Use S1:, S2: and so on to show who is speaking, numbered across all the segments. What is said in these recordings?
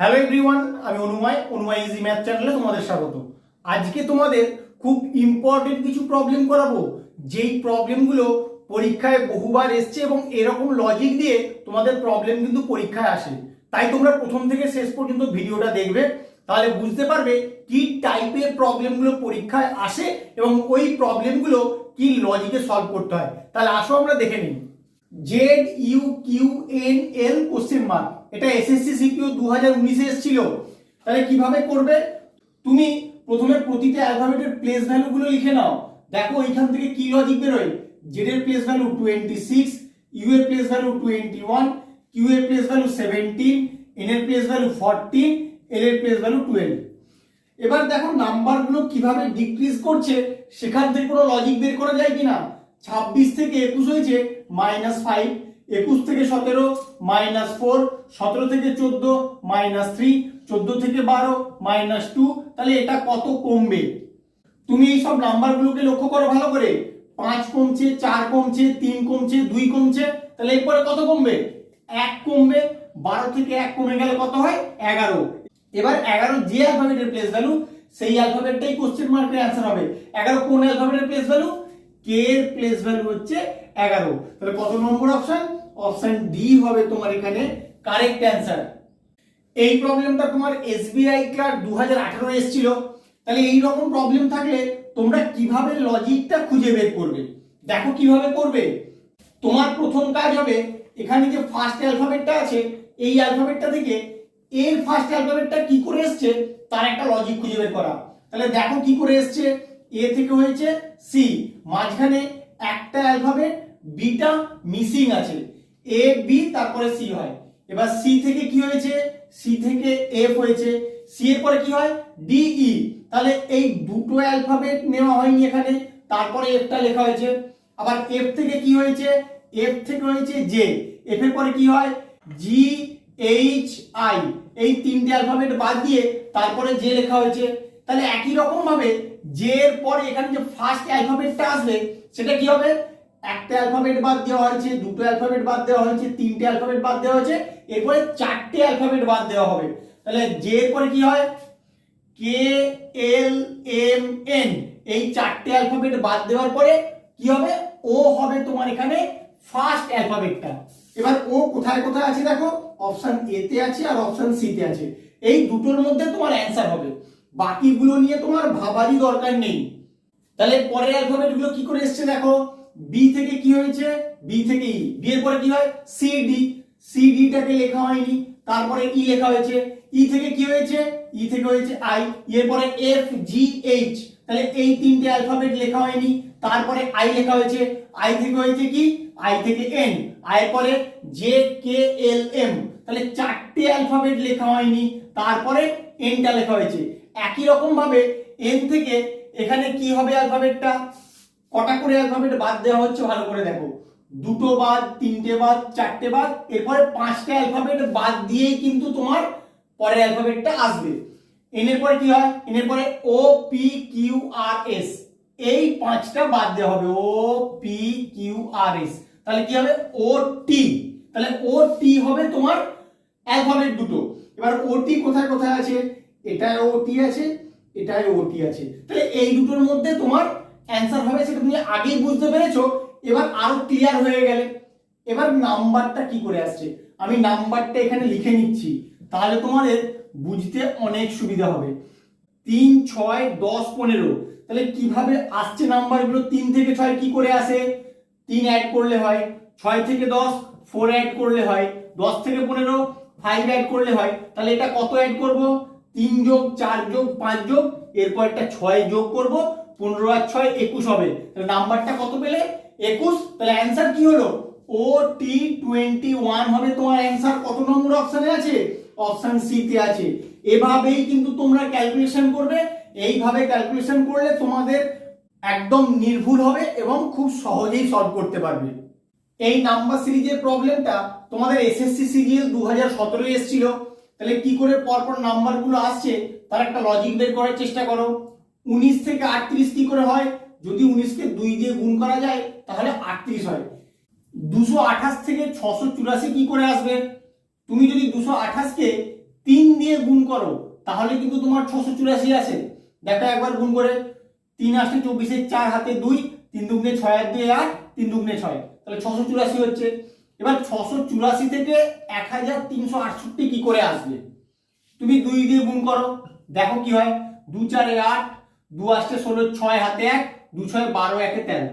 S1: Hello everyone, আমি অনুময় easy math চ্যানেলে তোমাদের স্বাগত। আজকে তোমাদের খুব ইম্পর্টেন্ট কিছু প্রবলেম করাবো, যেই প্রবলেমগুলো পরীক্ষায় বহুবার এসছে এবং এরকম লজিক দিয়ে তোমাদের প্রবলেম কিন্তু পরীক্ষায় আসে। তাই তোমরা প্রথম থেকে শেষ পর্যন্ত ভিডিওটা দেখবে, তাহলে বুঝতে পারবে কি টাইপের প্রবলেমগুলো পরীক্ষায় আসে এবং ওই প্রবলেমগুলো কি লজিকে সলভ করতে হয়। তাহলে আসো আমরা দেখে নিই। ZUQNL কোশ্চেন মার্ক, এটা এসএসসি সিকিউ 2019 এসেছিল। তাহলে কিভাবে করবে? তুমি প্রথমে প্রতিটা অ্যালফাবেটের প্লেস ভ্যালুগুলো লিখে নাও। দেখো এইখান থেকে কি লজিক বেরোয়। জেড এর প্লেস ভ্যালু 26, ইউ এর প্লেস ভ্যালু 21, কিউ এর প্লেস ভ্যালু 17, এন এর প্লেস ভ্যালু 14, এল এর প্লেস ভ্যালু 12। এবার দেখো নাম্বারগুলো কিভাবে ডিক্রিজ করছে, সেখান থেকে কোনো লজিক বের করা যায় কিনা। 26 থেকে 21 হয়েছে -5, 21 থেকে 17 -4, 17 থেকে 14 -3, 14 থেকে 12 -2। তাহলে এটা কত কমবে? তুমি এই সব নাম্বারগুলোকে লক্ষ্য করো ভালো করে। 5 কমছে, 4 কমছে, 3 কমছে, 2 কমছে। তাহলে এরপরে কত কমবে? 1 কমবে। 12 থেকে 1 কমে গেলে কত হয়? 11। এবার 11 যে অ্যালফাবেটের প্লেস ভ্যালু, সেই অ্যালফাবেটটাই কোশ্চেন মার্কের অ্যান্সার হবে। 11 কোন অ্যালফাবেটের প্লেস ভ্যালু? কে এর প্লেস ভ্যালু হচ্ছে 11। তাহলে কত নম্বর অপশন? অপশন ডি হবে তোমার এখানে কারেক্ট অ্যান্সার। এই প্রবলেমটা তোমার এসবিআই ক্লার্ক 2018 এসেছিল। তাহলে এই রকম প্রবলেম থাকলে তোমরা কিভাবে লজিকটা খুঁজে বের করবে? দেখো কিভাবে করবে। তোমার প্রথম কাজ হবে, এখানে যে ফার্স্ট অ্যালফাবেটটা আছে, এই অ্যালফাবেটটা থেকে এর ফার্স্ট অ্যালফাবেটটা কি করে এসছে তার একটা লজিক খুঁজে বের করা। তাহলে দেখো কি করে এসছে। এ থেকে হয়েছে সি, মাঝখানে একটা অ্যালফাবেট বিটা মিসিং আছে, এ বি তারপরে সি হয়। এবার সি থেকে কি হয়েছে? সি থেকে এফ হয়েছে, সি এর পরে কি হয়? D E. তাহলে এই দুটো অ্যালফাবেট নেওয়া হয়নি এখানে, তারপরে এফটা লেখা হয়েছে। আবার এফ থেকে কি হয়েছে? এফ থেকে হয়েছে জে, এফ এর পরে কি হয়? G H I. এই তিনটে অ্যালফাবেট বাদ দিয়ে তারপরে জে লেখা হয়েছে। তাহলে একই রকম ভাবে জে এর পরে এখানে যে ফার্স্ট অ্যালফাবেটটা আসবে সেটা কি হবে? একটা অ্যালফাবেট বাদ দেওয়া হয়েছে, দুটো অ্যালফাবেট বাদ দেওয়া হয়েছে, তিনটে অ্যালফাবেট বাদ দেওয়া হয়েছে, এরপরে চারটে অ্যালফাবেট বাদ দেওয়া হবে। তাহলে জে এর পরে কি হয়? কে এল এম এন। এই চারটে অ্যালফাবেট বাদ দেওয়ার পরে কি হবে? ও হবে তোমার এখানে ফার্স্ট অ্যালফাবেটটা। এবার ও কোথায় কোথায় আছে দেখো, অপশন এ তে আছে আর অপশন সি তে আছে। এই দুটোর মধ্যে তোমার অ্যান্সার হবে, বাকিগুলো নিয়ে তোমার ভাবারই দরকার নেই। তাহলে পরের অ্যালফাবেট গুলো কি করে এসেছে দেখো। বি থেকে কি হয়েছে? বি থেকে ই, বি এর পরে কি হয়? সি ডি, সি ডি টাকে লেখা হয়নি, তারপরে ই লেখা হয়েছে। ই থেকে কি হয়েছে? ই থেকে হয়েছে আই, এর পরে এফ জি এইচ। তাহলে এই তিনটে অ্যালফাবেট লেখা হয়নি, তারপরে আই লেখা হয়েছে। আই থেকে হয়েছে কি? আই থেকে এন, আই এর পরে জে কে এল এম। তাহলে চারটে অ্যালফাবেট লেখা হয়নি, তারপরে এনটা লেখা হয়েছে। একই রকম ভাবে এন থেকে এখানে কি হবে অ্যালফাবেটটা? কটা করে অ্যালফাবেট বাদ দেওয়া হচ্ছে ভালো করে দেখো। দুটো বাদ, তিনটে বাদ, চারটে বাদ, এরপরে পাঁচটা অ্যালফাবেট বাদ দিয়েই কিন্তু তোমার পরের অ্যালফাবেটটা আসবে। এন এর পরে কি হয়? এন এর পরে O P Q R S, এই পাঁচটা বাদ দেওয়া হবে। O P Q R S, তাহলে কি হবে? ও টি। তাহলে ও টি হবে তোমার অ্যালফাবেট দুটো। এবার ও টি কোথায় কোথায় আছে? এটায় ও টি আছে, এটায় ও টি আছে। তাহলে এই দুটোর মধ্যে তোমার অ্যান্সার হবে, সেটা তুমি আগেই বুঝতে পেরেছো। এবার আরো ক্লিয়ার হয়ে গেলে এবার নাম্বারটা কি করে আসছে আমি নাম্বারটা এখানে লিখে নিচ্ছি, তাহলে তোমাদের বুঝতে অনেক সুবিধা হবে। 3, 6, 10, 15। তাহলে কিভাবে আসছে নাম্বারগুলো? 3 থেকে 6 কি করে আসে? 3 অ্যাড করলে হয়, 6 থেকে 10 4 অ্যাড করলে হয়, 10 থেকে 15 5 অ্যাড করলে হয়। তাহলে এটা কত অ্যাড করব? 3 যোগ 4 যোগ 5 যোগ, এরপর একটা 6 যোগ করব, 15 আর 6 21 হবে। তাহলে নাম্বারটা কত পেলে? 21। তাহলে অ্যান্সার কি হলো? ও টি 21 হবে তোমার অ্যান্সার। কত নম্বর অপশনে আছে? অপশন সি তে আছে। এভাবেই কিন্তু তোমরা ক্যালকুলেশন করবে। এইভাবে ক্যালকুলেশন করলে তোমাদের একদম নির্ভুল হবে এবং খুব সহজেই সলভ করতে পারবে। এই নাম্বার সিরিজের প্রবলেমটা তোমাদের এসএসসি সিজিএল 2017 এসেছিল। তাহলে কি করে পরপর নাম্বারগুলো আসছে তার একটা লজিক বের করার চেষ্টা করো। 19 থেকে 38 কি করে হয়? যদি 19 কে 2 দিয়ে গুণ করা যায় তাহলে 38 হয়। 228 থেকে 684 কি করে আসবে? তুমি যদি 228 কে 3 দিয়ে গুণ করো তাহলে কিন্তু তোমার 684 আসে। দেখো একবার গুণ করে, 3 আসলে 24, 4 হাতে 2, 3 দুগুণে 6 আর 2 8, 3 দুগুণে 6, তাহলে 684 হচ্ছে। এবার 684 থেকে 1368 কি করে আসবে? তুমি 2 দিয়ে গুণ করো, দেখো কি হয়, 2 4 8, 2 আসলে 16, 6 হাতে 1, 2 6 12, 1 13।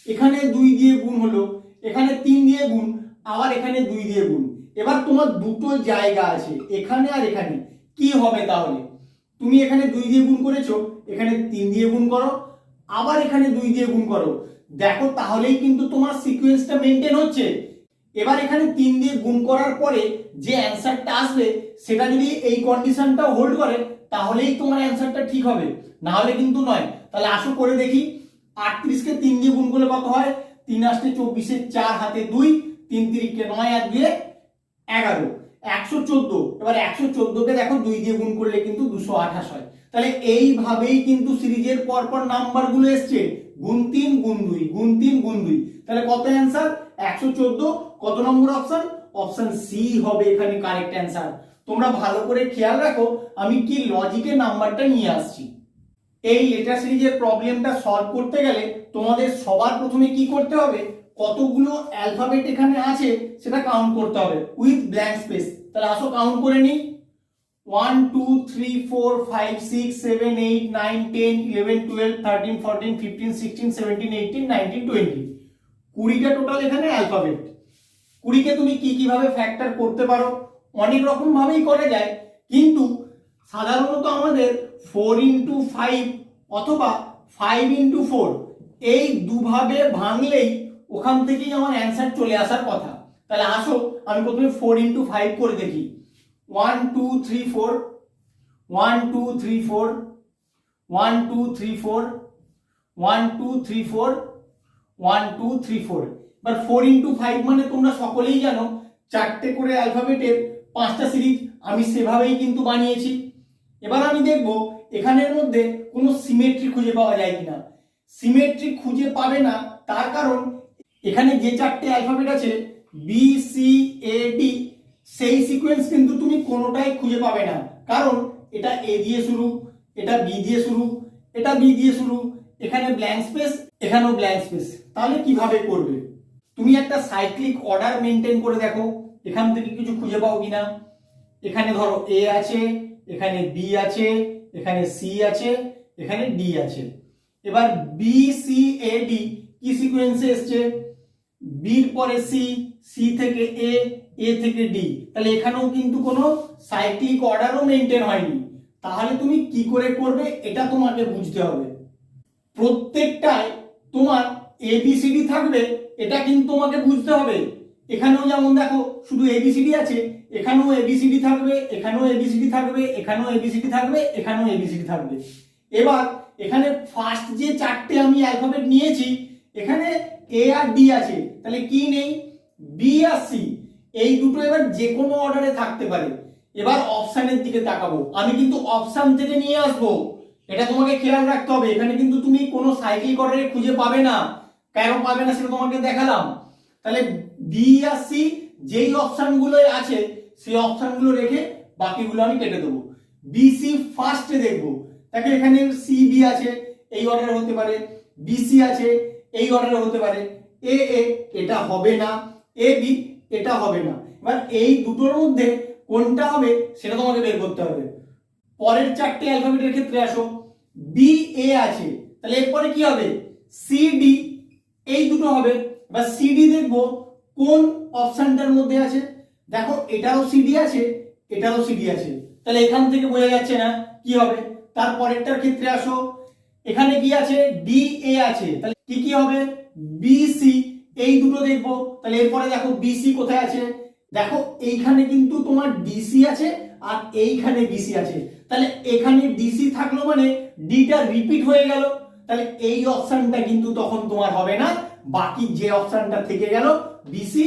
S1: এখানে 2 দিয়ে গুণ হলো, এখানে 3 দিয়ে গুণ, আবার এখানে 2 দিয়ে গুণ। এবার তোমার দুটো জায়গা আছে, এখানে আর এখানে, কি হবে তাহলে? তুমি এখানে 2 দিয়ে গুণ করেছো, এখানে 3 দিয়ে গুণ করো, আবার এখানে 2 দিয়ে গুণ করো, দেখো তাহলেই কিন্তু তোমার সিকোয়েন্সটা মেনটেন হচ্ছে। এবার এখানে 3 দিয়ে গুণ করার পরে যে অ্যানসারটা আসবে সেটা যদি এই কন্ডিশনটা হোল্ড করে তাহলেই তোমার অ্যানসারটা ঠিক হবে, না হলে কিন্তু নয়। তাহলে আসো করে দেখি, 38 কে 3 দিয়ে গুণ করলে কত হয়? 3 আসলে 24, 4 হাতে 2, 3 3 9 আর 2 11, 114। এবার 114 কে দেখো 2 দিয়ে গুণ করলে কিন্তু 228 হয়। তাহলে এইভাবেই কিন্তু সিরিজের পরপর নাম্বারগুলো এসছে, গুণ 3 গুণ 2 গুণ 3 গুণ 2। তাহলে কত অ্যানসার? 114। কত নম্বর অপশন? অপশন সি হবে এখানে কারেক্ট অ্যানসার। তোমরা ভালো করে খেয়াল রাখো আমি কি লজিকে নাম্বারটা নিয়ে আসছি। এই লেটার সিরিজের প্রবলেমটা সলভ করতে গেলে তোমাদের সবার প্রথমে কি করতে হবে, কতগুলো অ্যালফাবেট এখানে আছে সেটা কাউন্ট করতে হবে উইথ ব্ল্যাঙ্ক স্পেস। তাহলে আসো কাউন্ট করে নিই, 1 2 3 4 5 6 7 8 9 10 11 12 13 14 15 16 17 18 19 20, 20টা টোটাল এখানে অ্যালফাবেট। 20কে তুমি কি কিভাবে ফ্যাক্টর করতে পারো? অনেক রকম ভাবেই করা যায়, কিন্তু সাধারণত আমাদের 4 ইন্টু 5 অথবা 5 ইন্টু 4 এই দুভাবে ভাঙলেই ওখান থেকেই আমার অ্যান্সার চলে আসার কথা। তাহলে আসো আমি প্রথমে 4 ইন্টু 5 করে দেখি। 1 2 3 4, 1 2 3 4, 1 2 3 4, 1 2 3 4, 1 2 3 4। এবার 4 ইন্টু 5 মানে তোমরা সকলেই জানো 4টে করে অ্যালফাবেটের 5টা সিরিজ, আমি সেভাবেই কিন্তু বানিয়েছি। এবার আমি দেখব এখানের মধ্যে কোনো সিমেট্রি খুঁজে পাওয়া যায় কিনা। সিমেট্রি খুঁজে পাবে না, তার কারণ এখানে যে 4টে অ্যালফাবেট আছে বি সি এ ডি, সেই সিকোয়েন্স কিন্তু তুমি কোনোটাই খুঁজে পাবে না, কারণ এটা এ দিয়ে শুরু, এটা বি দিয়ে শুরু, এটা বি দিয়ে শুরু, এখানে ব্ল্যাঙ্ক স্পেস, এখানেও ব্ল্যাঙ্ক স্পেস। তাহলে কিভাবে করবে? তুমি একটা সাইক্লিক অর্ডার মেনটেন করে দেখো এখান থেকে কিছু খুঁজে পাও কিনা। এখানে ধরো এ আছে, এখানে বি আছে, এখানে সি আছে, এখানে ডি আছে। এবার বি সি এ ডি কি সিকোয়েন্সে এসছে? বির পরে সি, সি থেকে এ, এ থেকে ডি, তাহলে এখানেও কিন্তু কোনো সাইক্লিক অর্ডারও মেনটেন হয়নি। তাহলে তুমি কি করে করবে এটা তোমাকে বুঝতে হবে। প্রত্যেকটায় তোমার এবিসিডি থাকবে এটা কিন্তু তোমাকে বুঝতে হবে। এখানেও যেমন দেখো শুধু এবিসিডি আছে, এখানেও এবিসিডি থাকবে, এখানেও এবিসিডি থাকবে, এখানেও এবিসিডি থাকবে, এখানেও এবিসিডি থাকবে। এবার এখানে ফার্স্ট যে 4টে আমি অ্যালফাবেট নিয়েছি এখানে এ আর ডি আছে, তাহলে কি নেই? বি আর সি, এই দুটো এবার যে কোনো অর্ডারে থাকতে পারে। এবার অপশনের দিকে তাকাবো, আমি কিন্তু অপশন থেকে নিয়ে আসবো, এটা তোমাকে খেয়াল রাখতে হবে। এখানে কিন্তু তুমি কোনো সাইক্লিক অর্ডারে খুঁজে পাবে না, কেন পাবে না সেটা তোমাকে দেখালাম। তাহলে বি আর সি যেই অপশনগুলো আছে সেই অপশনগুলো রেখে বাকিগুলো আমি কেটে দেবো। বি সি ফার্স্টে দেখবো, দেখো এখানে সি বি আছে এই অর্ডারে হতে পারে, বি সি আছে এই অর্ডারে হতে পারে, এ এ এটা হবে না, এ বি এটা হবে না। এবার এই দুটোর মধ্যে কোনটা হবে সেটা তোমাকে বের করতে হবে। পরের 4টে অ্যালফাবেটের ক্ষেত্রে আসো, বি এ আছে, তাহলে এরপরে কি হবে? সি ডি, এই দুটো হবে। এবার সি ডি দেখবো কোন অপশনটার মধ্যে আছে, দেখো এটাও সিডি আছে, এটাও সিডি আছে, তাহলে এখান থেকে বোঝা যাচ্ছে না কি হবে। তারপরেরটার ক্ষেত্রে আসো, এখানে কি আছে? ডি এ আছে, তাহলে কি কি হবে? বি সি, এই দুটো দেখবো। তাহলে এরপরে দেখো বিসি কোথায় আছে, দেখো এইখানে কিন্তু তোমার ডিসি আছে আর এইখানে বিসি আছে, তাহলে এখানে ডিসি থাকলো মানে ডিটা রিপিট হয়ে গেল, তাহলে এই অপশনটা কিন্তু তখন তোমার হবে না। বাকি যে অপশনটা থেকে গেল বিসি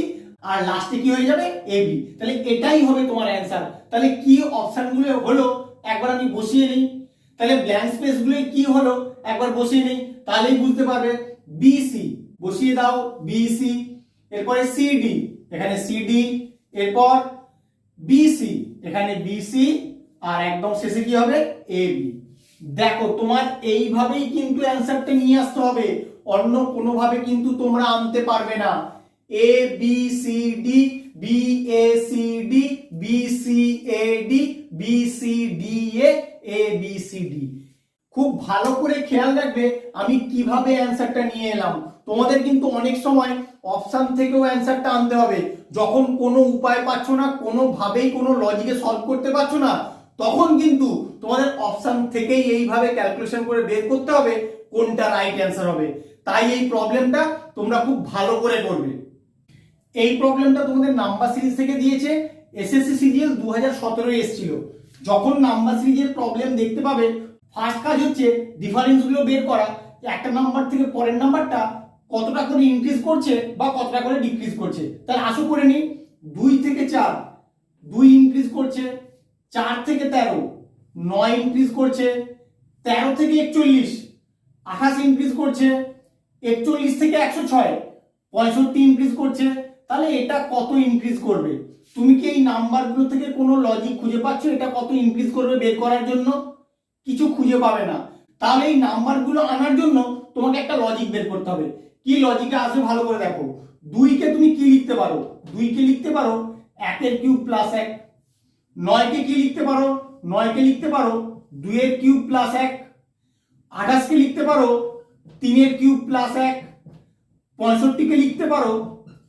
S1: আর লাস্টে কি হয়ে যাবে? এবি, তাহলে এটাই হবে তোমার অ্যান্সার। তাহলে কি অপশনগুলো হলো একবার আমি বসিয়ে নিই, তাহলে ব্ল্যাঙ্ক স্পেস গুলো কি হলো একবার বসিয়ে নিই, তাহলেই বুঝতে পারবে। বিসি বসিয়ে দাও, বিসি, এরপরে সিডি, এখানে সিডি, এরপর বিসি, এখানে বিসি, আর একদম শেষে কি হবে এবি। দেখো তোমার এইভাবেই কিন্তু অ্যান্সারটা নিয়ে আসতে হবে, অন্য কোনোভাবে কিন্তু তোমরা আনতে পারবে না। A B C D, B A C D, B C A D, B C D A B C D. খুব ভালো করে খেয়াল রাখবে আমি কিভাবে অ্যান্সারটা নিয়ে এলাম। তোমাদের কিন্তু অনেক সময় অপশন থেকেও অ্যান্সারটা আনতে হবে, যখন কোনো উপায় পাচ্ছ না, কোনোভাবেই কোনো লজিকে সলভ করতে পারছো না, তখন কিন্তু তোমাদের অপশন থেকেই এইভাবে ক্যালকুলেশন করে বের করতে হবে কোনটা রাইট অ্যান্সার হবে। তাই এই প্রবলেমটা তোমরা খুব ভালো করে করবে। এই প্রবলেমটা তোমাদের নাম্বার সিরিজ থেকে দিয়েছে, এসএসসি সিজিএল 2017 এসেছিল। যখন নাম্বার সিরিজের প্রবলেম দেখতে পাবে, ফার্স্ট কাজ হচ্ছে ডিফারেন্স গুলো বের করা, একটা নাম্বার থেকে পরের নাম্বারটা কতটা করে ইনক্রিজ করছে বা কতটা করে ডিক্রিজ করছে। তাহলে আসো করে নিই। 2 থেকে 4 2 ইনক্রিজ করছে, 4 থেকে 13 9 ইনক্রিজ করছে, 13 থেকে 41 28 ইনক্রিজ করছে, 41 থেকে 106 65 ইনক্রিজ করছে। তাহলে এটা কত ইনক্রিজ করবে? তুমি কি এই নাম্বারগুলো থেকে কোনো লজিক খুঁজে পাচ্ছ এটা কত ইনক্রিজ করবে বের করার জন্য? কিছু খুঁজে পাবে না। তাহলে এই নাম্বারগুলো আনার জন্য তোমাকে একটা লজিক বের করতে হবে। কি লজিকে আসবে ভালো করে দেখো। 2 কে তুমি কি লিখতে পারো? 2 কে লিখতে পারো 1 এর কিউব প্লাস 1। 9 কে কি লিখতে পারো? 9 কে লিখতে পারো 2 এর কিউব প্লাস 1। 28 কে লিখতে পারো 3 এর কিউব প্লাস 1। 65 কে লিখতে পারো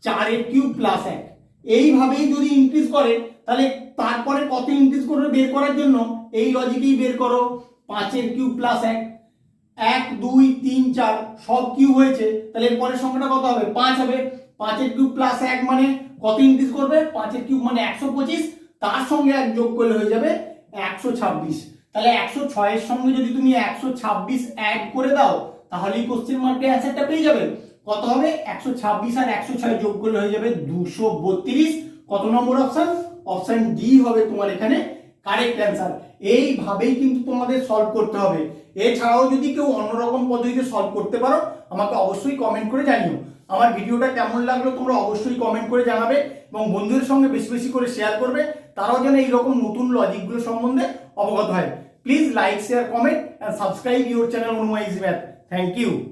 S1: 4 এর কিউব প্লাস 1। এইভাবেই যদি ইনক্রিজ করে তাহলে তারপরে কত ইনক্রিজ করবে বের করার জন্য এই লজিকেই বের করো। 5 এর কিউব প্লাস 1, 1 2 3 4 সব কিউব হয়েছে, তাহলে এর পরের সংখ্যাটা কত হবে? 5 হবে। 5 এর কিউব প্লাস 1 মানে কত ইনক্রিজ করবে? 5 এর কিউব মানে 125, তার সঙ্গে 1 যোগ করলে হয়ে যাবে 126। তাহলে 106 এর সঙ্গে যদি তুমি 126 অ্যাড করে দাও তাহলেই কোশ্চেন মার্কে অ্যান্সারটা পেয়ে যাবে। কত হবে? 126 আর 106 যোগ করলে হয়ে যাবে 232। কত নম্বর অপশন? অপশন ডি হবে তোমার এখানে কারেক্ট অ্যান্সার। এইভাবেই কিন্তু তোমাদের সলভ করতে হবে। এছাড়াও যদি কেউ অন্যরকম পদ্ধতিতে সলভ করতে পারো আমাকে অবশ্যই কমেন্ট করে জানিও। আমার ভিডিওটা কেমন লাগলো তোমরা অবশ্যই কমেন্ট করে জানাবে এবং বন্ধুদের সঙ্গে বেশি বেশি করে শেয়ার করবে, তারাও যেন এইরকম নতুন লজিকগুলো সম্বন্ধে অবগত হয়। Please like, share, comment and subscribe your channel Onu Easy Math. Thank you.